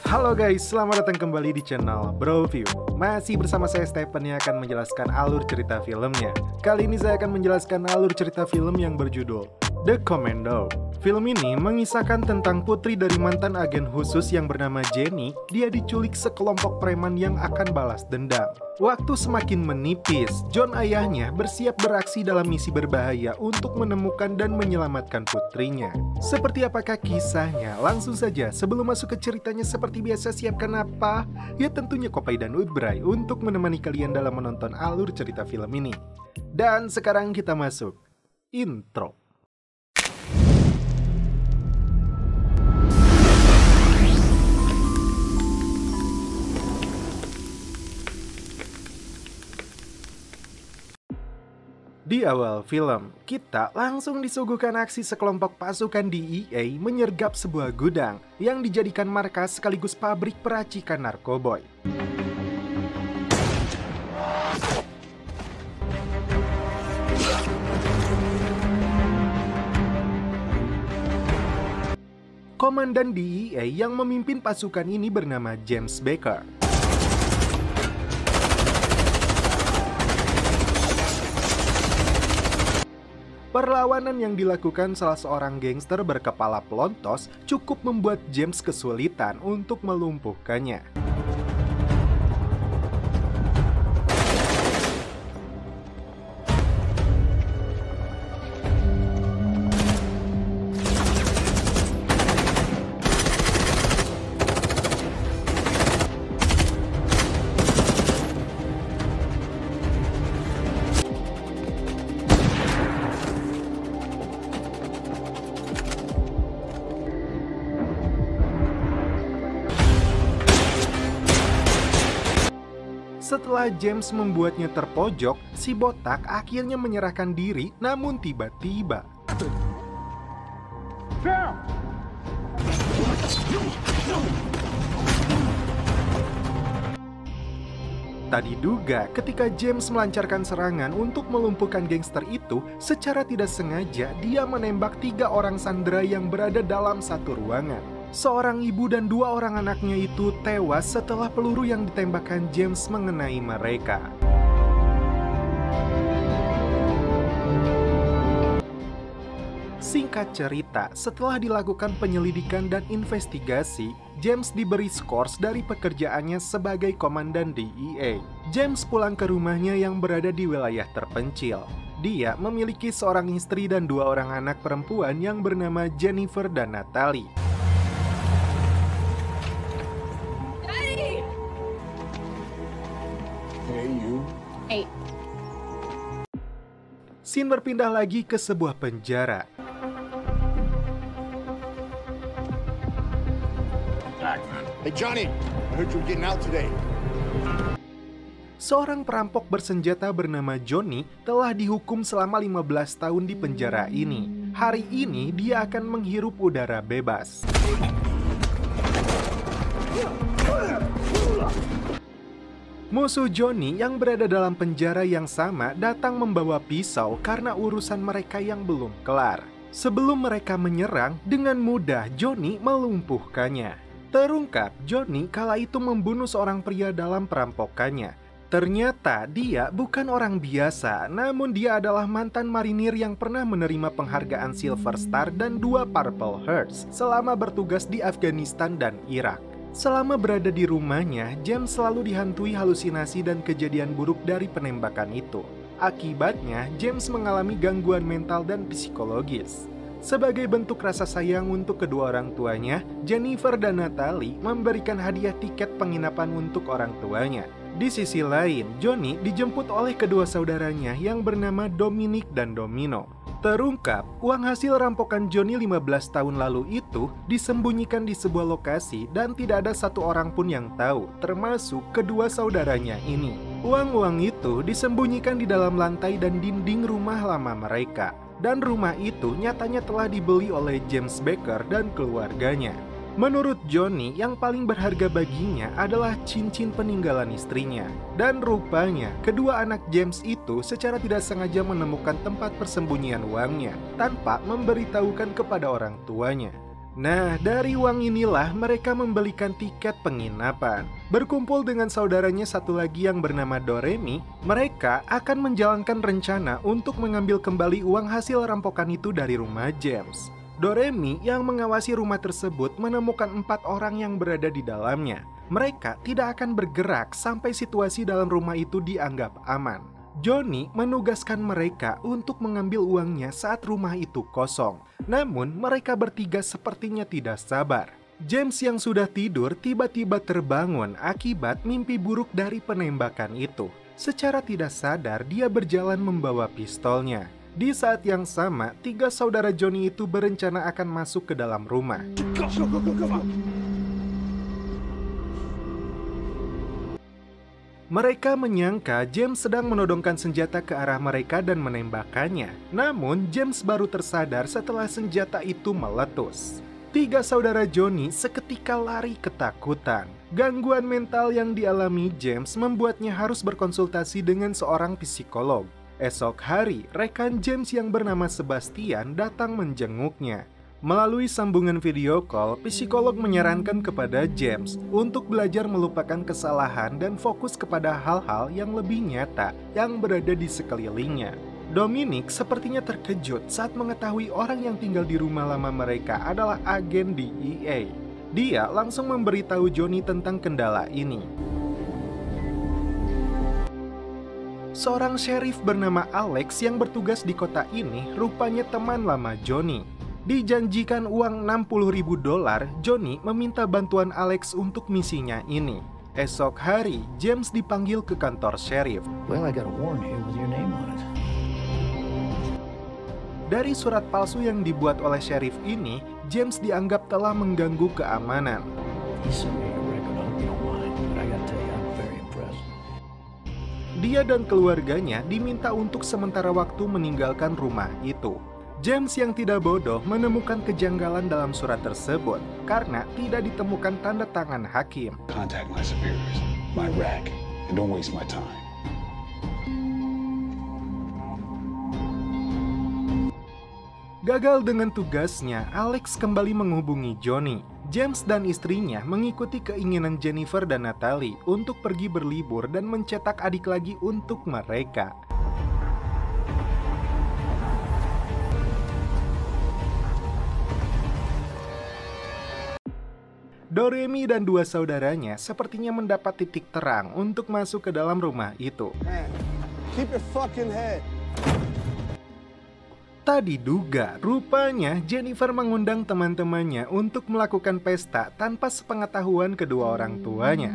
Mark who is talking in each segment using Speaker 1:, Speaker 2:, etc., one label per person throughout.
Speaker 1: Halo guys, selamat datang kembali di channel Broview. Masih bersama saya Stephen yang akan menjelaskan alur cerita filmnya. Kali ini saya akan menjelaskan alur cerita film yang berjudul The Commando. Film ini mengisahkan tentang putri dari mantan agen khusus yang bernama Jenny. Dia diculik sekelompok preman yang akan balas dendam. Waktu semakin menipis, John ayahnya bersiap beraksi dalam misi berbahaya untuk menemukan dan menyelamatkan putrinya. Seperti apakah kisahnya? Langsung saja, sebelum masuk ke ceritanya seperti biasa, siapkan apa? Ya tentunya Kopai dan Udbray untuk menemani kalian dalam menonton alur cerita film ini. Dan sekarang kita masuk intro. Di awal film, kita langsung disuguhkan aksi sekelompok pasukan DEA menyergap sebuah gudang yang dijadikan markas sekaligus pabrik peracikan narkoboy. Komandan DEA yang memimpin pasukan ini bernama James Baker. Perlawanan yang dilakukan salah seorang gangster berkepala pelontos cukup membuat James kesulitan untuk melumpuhkannya. Setelah James membuatnya terpojok, si botak akhirnya menyerahkan diri, namun tiba-tiba tak diduga ketika James melancarkan serangan untuk melumpuhkan gangster itu, secara tidak sengaja dia menembak 3 orang sandera yang berada dalam satu ruangan. Seorang ibu dan 2 orang anaknya itu tewas setelah peluru yang ditembakkan James mengenai mereka. Singkat cerita, setelah dilakukan penyelidikan dan investigasi, James diberi skors dari pekerjaannya sebagai komandan DEA. James pulang ke rumahnya yang berada di wilayah terpencil. Dia memiliki seorang istri dan 2 orang anak perempuan yang bernama Jennifer dan Natalie. Scene berpindah lagi ke sebuah penjara.
Speaker 2: Hey Johnny, I heard you were getting out today.
Speaker 1: Seorang perampok bersenjata bernama Johnny telah dihukum selama 15 tahun di penjara ini. Hari ini dia akan menghirup udara bebas. Musuh Johnny yang berada dalam penjara yang sama datang membawa pisau karena urusan mereka yang belum kelar. Sebelum mereka menyerang, dengan mudah Johnny melumpuhkannya. Terungkap, Johnny kala itu membunuh seorang pria dalam perampokannya. Ternyata dia bukan orang biasa, namun dia adalah mantan marinir yang pernah menerima penghargaan Silver Star dan 2 Purple Hearts selama bertugas di Afghanistan dan Irak. Selama berada di rumahnya, James selalu dihantui halusinasi dan kejadian buruk dari penembakan itu. Akibatnya, James mengalami gangguan mental dan psikologis. Sebagai bentuk rasa sayang untuk kedua orang tuanya, Jennifer dan Natalie memberikan hadiah tiket penginapan untuk orang tuanya. Di sisi lain, Johnny dijemput oleh kedua saudaranya yang bernama Dominic dan Domino. Terungkap, uang hasil rampokan Johnny 15 tahun lalu itu disembunyikan di sebuah lokasi dan tidak ada satu orang pun yang tahu, termasuk kedua saudaranya ini. Uang-uang itu disembunyikan di dalam lantai dan dinding rumah lama mereka. Dan rumah itu nyatanya telah dibeli oleh James Baker dan keluarganya. Menurut Johnny, yang paling berharga baginya adalah cincin peninggalan istrinya. Dan rupanya, kedua anak James itu secara tidak sengaja menemukan tempat persembunyian uangnya tanpa memberitahukan kepada orang tuanya. Nah, dari uang inilah mereka membelikan tiket penginapan. Berkumpul dengan saudaranya satu lagi yang bernama Doremi, mereka akan menjalankan rencana untuk mengambil kembali uang hasil rampokan itu dari rumah James. Doremi yang mengawasi rumah tersebut menemukan 4 orang yang berada di dalamnya. Mereka tidak akan bergerak sampai situasi dalam rumah itu dianggap aman. Johnny menugaskan mereka untuk mengambil uangnya saat rumah itu kosong. Namun mereka bertiga sepertinya tidak sabar. James yang sudah tidur tiba-tiba terbangun akibat mimpi buruk dari penembakan itu. Secara tidak sadar dia berjalan membawa pistolnya. Di saat yang sama, 3 saudara Johnny itu berencana akan masuk ke dalam rumah. Mereka menyangka James sedang menodongkan senjata ke arah mereka dan menembakkannya. Namun, James baru tersadar setelah senjata itu meletus. 3 saudara Johnny seketika lari ketakutan. Gangguan mental yang dialami James membuatnya harus berkonsultasi dengan seorang psikolog. Esok hari, rekan James yang bernama Sebastian datang menjenguknya. Melalui sambungan video call, psikolog menyarankan kepada James untuk belajar melupakan kesalahan dan fokus kepada hal-hal yang lebih nyata yang berada di sekelilingnya. Dominic sepertinya terkejut saat mengetahui orang yang tinggal di rumah lama mereka adalah agen DEA. Dia langsung memberitahu Johnny tentang kendala ini. Seorang sheriff bernama Alex yang bertugas di kota ini rupanya teman lama Johnny. Dijanjikan uang $60.000, Johnny meminta bantuan Alex untuk misinya ini. Esok hari, James dipanggil ke kantor sheriff.
Speaker 3: Well, I got a warrant here with your name on it.
Speaker 1: Dari surat palsu yang dibuat oleh sheriff ini, James dianggap telah mengganggu keamanan. Dia dan keluarganya diminta untuk sementara waktu meninggalkan rumah itu. James yang tidak bodoh menemukan kejanggalan dalam surat tersebut karena tidak ditemukan tanda tangan hakim.
Speaker 4: Contact my superiors, my rack, and don't waste my time.
Speaker 1: Gagal dengan tugasnya, Alex kembali menghubungi Johnny. James dan istrinya mengikuti keinginan Jennifer dan Natalie untuk pergi berlibur dan mencetak adik lagi untuk mereka. Doremi dan 2 saudaranya sepertinya mendapat titik terang untuk masuk ke dalam rumah itu.
Speaker 2: Keep your fucking head.
Speaker 1: Tak diduga, rupanya Jennifer mengundang teman-temannya untuk melakukan pesta tanpa sepengetahuan kedua orang tuanya.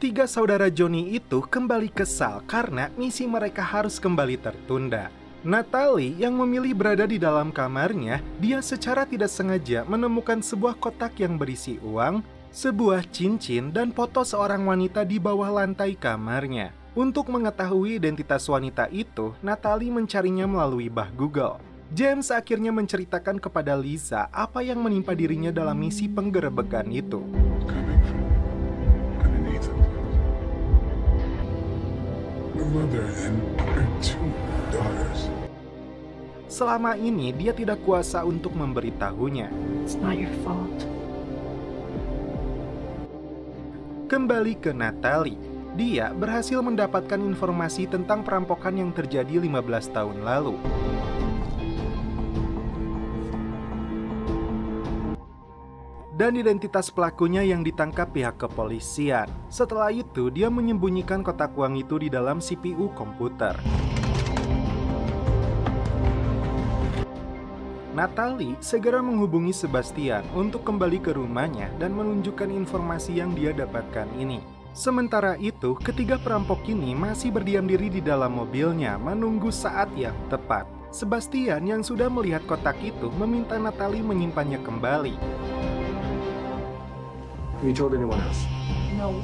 Speaker 1: 3 saudara Johnny itu kembali kesal karena misi mereka harus kembali tertunda. Natalie yang memilih berada di dalam kamarnya, dia secara tidak sengaja menemukan sebuah kotak yang berisi uang, sebuah cincin, dan foto seorang wanita di bawah lantai kamarnya. Untuk mengetahui identitas wanita itu, Natalie mencarinya melalui bah Google. James akhirnya menceritakan kepada Lisa apa yang menimpa dirinya dalam misi penggerebekan itu. Selama ini dia tidak kuasa untuk memberitahunya.
Speaker 5: It's not your fault.
Speaker 1: Kembali ke Natalie, dia berhasil mendapatkan informasi tentang perampokan yang terjadi 15 tahun lalu. Dan identitas pelakunya yang ditangkap pihak kepolisian. Setelah itu, dia menyembunyikan kotak uang itu di dalam CPU komputer. Natalie segera menghubungi Sebastian untuk kembali ke rumahnya dan menunjukkan informasi yang dia dapatkan ini. Sementara itu, ketiga perampok ini masih berdiam diri di dalam mobilnya menunggu saat yang tepat. Sebastian yang sudah melihat kotak itu meminta Natalie menyimpannya kembali.
Speaker 3: Have you told anyone else?
Speaker 5: No.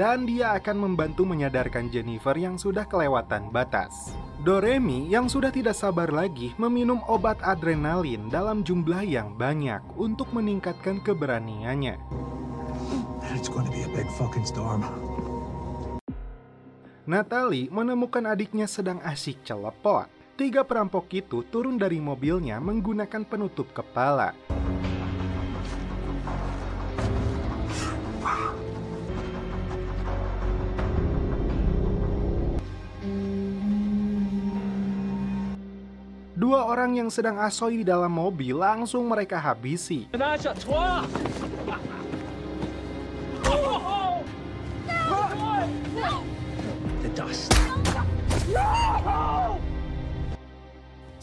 Speaker 1: Dan dia akan membantu menyadarkan Jennifer yang sudah kelewatan batas. Doremi yang sudah tidak sabar lagi meminum obat adrenalin dalam jumlah yang banyak untuk meningkatkan keberaniannya.
Speaker 3: It's going to be a big fucking storm.
Speaker 1: Natalie menemukan adiknya sedang asyik celepot. 3 perampok itu turun dari mobilnya menggunakan penutup kepala. Dua orang yang sedang asoy di dalam mobil langsung mereka habisi.
Speaker 3: The dust.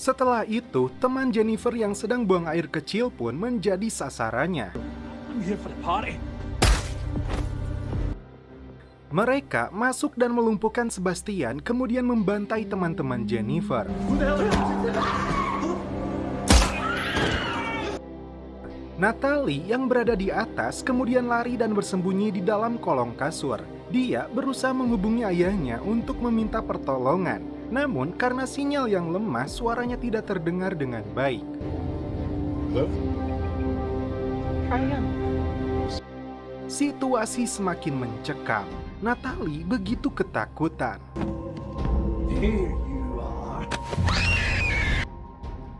Speaker 1: Setelah itu, teman Jennifer yang sedang buang air kecil pun menjadi sasarannya.
Speaker 3: I'm here for the party.
Speaker 1: Mereka masuk dan melumpuhkan Sebastian, kemudian membantai teman-teman Jennifer. Natalie yang berada di atas kemudian lari dan bersembunyi di dalam kolong kasur. Dia berusaha menghubungi ayahnya untuk meminta pertolongan. Namun karena sinyal yang lemah, suaranya tidak terdengar dengan baik.
Speaker 2: Hello?
Speaker 1: Situasi semakin mencekam. Natalie begitu ketakutan.
Speaker 3: Here you are.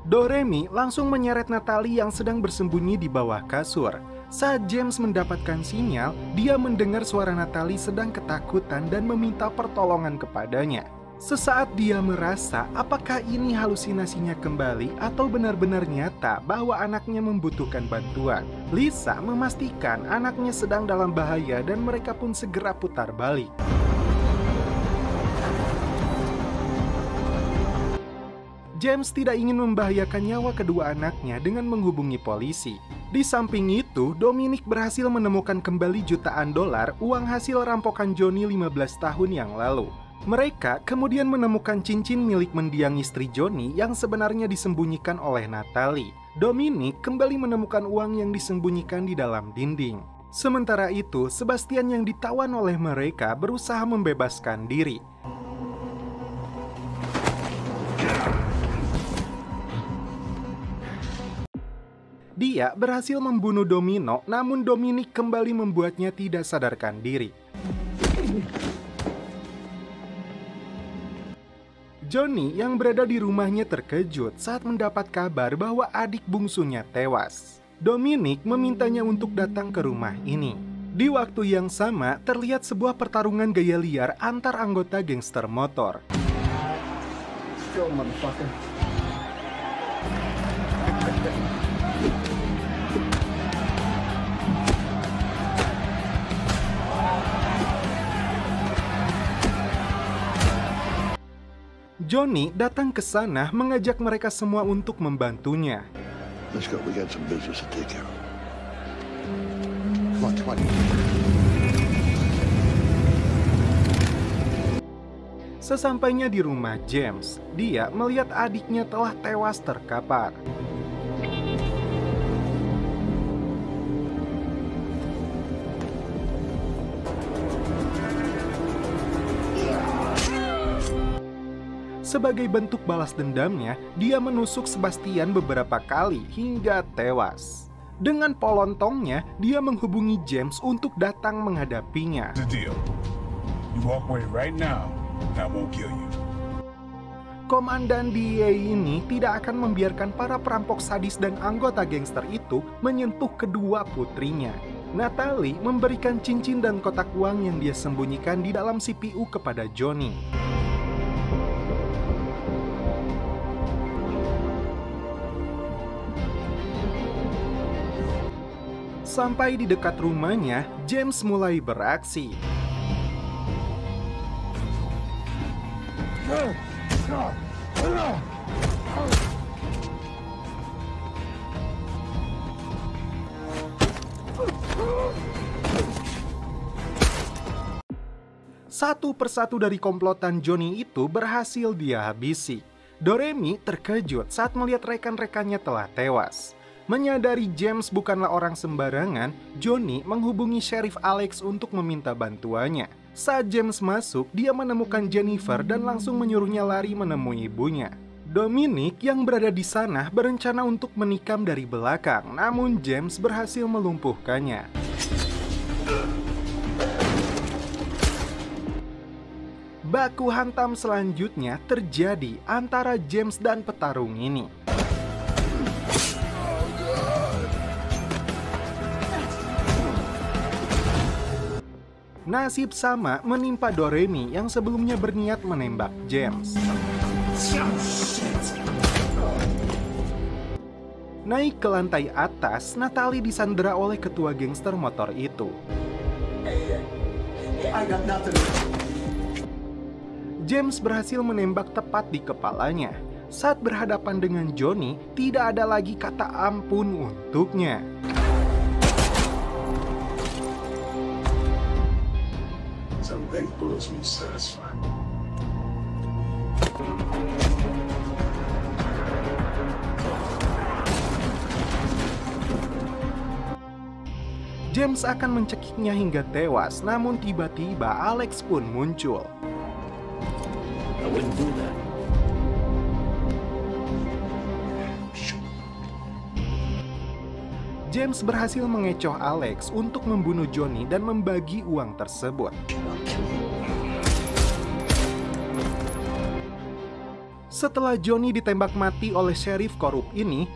Speaker 1: Doremi langsung menyeret Natalie yang sedang bersembunyi di bawah kasur. Saat James mendapatkan sinyal, dia mendengar suara Natalie sedang ketakutan dan meminta pertolongan kepadanya. Sesaat dia merasa apakah ini halusinasinya kembali atau benar-benar nyata bahwa anaknya membutuhkan bantuan. Lisa memastikan anaknya sedang dalam bahaya dan mereka pun segera putar balik. James tidak ingin membahayakan nyawa kedua anaknya dengan menghubungi polisi. Di samping itu, Dominic berhasil menemukan kembali jutaan dolar uang hasil rampokan Johnny 15 tahun yang lalu. Mereka kemudian menemukan cincin milik mendiang istri Johnny yang sebenarnya disembunyikan oleh Natalie. Dominic kembali menemukan uang yang disembunyikan di dalam dinding. Sementara itu, Sebastian yang ditawan oleh mereka berusaha membebaskan diri. Dia berhasil membunuh Domino, namun Dominic kembali membuatnya tidak sadarkan diri. Johnny yang berada di rumahnya terkejut saat mendapat kabar bahwa adik bungsunya tewas. Dominic memintanya untuk datang ke rumah ini. Di waktu yang sama, terlihat sebuah pertarungan gaya liar antar anggota gangster motor.
Speaker 3: Go, motherfucker.
Speaker 1: Johnny datang ke sana mengajak mereka semua untuk membantunya.
Speaker 2: Let's go. We got some business to take care of. Come on, come on.
Speaker 1: Sesampainya di rumah James, dia melihat adiknya telah tewas terkapar. Sebagai bentuk balas dendamnya, dia menusuk Sebastian beberapa kali hingga tewas. Dengan polontongnya, dia menghubungi James untuk datang menghadapinya.
Speaker 4: The deal. You walk away right now, and I won't kill you.
Speaker 1: Komandan DEA ini tidak akan membiarkan para perampok sadis dan anggota gangster itu menyentuh kedua putrinya. Natalie memberikan cincin dan kotak uang yang dia sembunyikan di dalam CPU kepada Johnny. Sampai di dekat rumahnya, James mulai beraksi. Satu persatu dari komplotan Johnny itu berhasil dia habisi. Doremi terkejut saat melihat rekan-rekannya telah tewas. Menyadari James bukanlah orang sembarangan, Johnny menghubungi Sheriff Alex untuk meminta bantuannya. Saat James masuk, dia menemukan Jennifer dan langsung menyuruhnya lari menemui ibunya. Dominic yang berada di sana berencana untuk menikam dari belakang, namun James berhasil melumpuhkannya. Baku hantam selanjutnya terjadi antara James dan petarung ini. Nasib sama menimpa Doremi yang sebelumnya berniat menembak James. Naik ke lantai atas, Natalie disandera oleh ketua gangster motor itu. James berhasil menembak tepat di kepalanya. Saat berhadapan dengan Johnny, tidak ada lagi kata ampun untuknya.
Speaker 4: Some big bullets me satisfied.
Speaker 1: James akan mencekiknya hingga tewas, namun tiba-tiba Alex pun muncul.
Speaker 3: I wouldn't do that.
Speaker 1: James berhasil mengecoh Alex untuk membunuh Johnny dan membagi uang tersebut. Setelah Johnny ditembak mati oleh sheriff korup ini,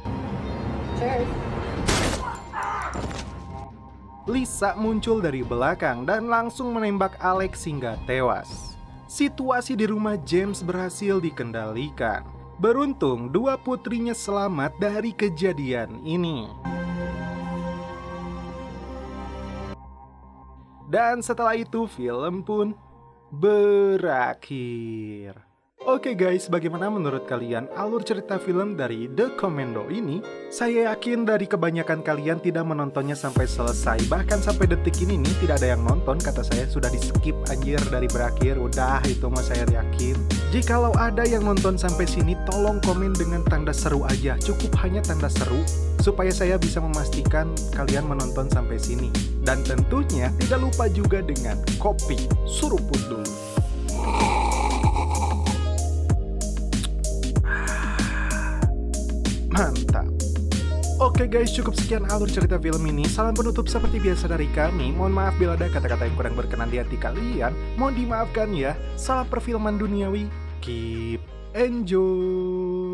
Speaker 1: Lisa muncul dari belakang dan langsung menembak Alex hingga tewas. Situasi di rumah James berhasil dikendalikan. Beruntung dua putrinya selamat dari kejadian ini. Dan setelah itu film pun berakhir. Oke guys, bagaimana menurut kalian alur cerita film dari The Commando ini? Saya yakin dari kebanyakan kalian tidak menontonnya sampai selesai. Bahkan sampai detik ini nih tidak ada yang nonton. Kata saya sudah di skip anjir dari berakhir. Udah itu mah saya yakin. Jikalau ada yang nonton sampai sini, tolong komen dengan tanda seru aja. Cukup hanya tanda seru supaya saya bisa memastikan kalian menonton sampai sini. Dan tentunya tidak lupa juga dengan kopi. Suruput dulu. Mantap. Oke guys, cukup sekian alur cerita film ini. Salam penutup seperti biasa dari kami. Mohon maaf bila ada kata-kata yang kurang berkenan di hati kalian. Mohon dimaafkan ya. Salam perfilman duniawi. Keep enjoy.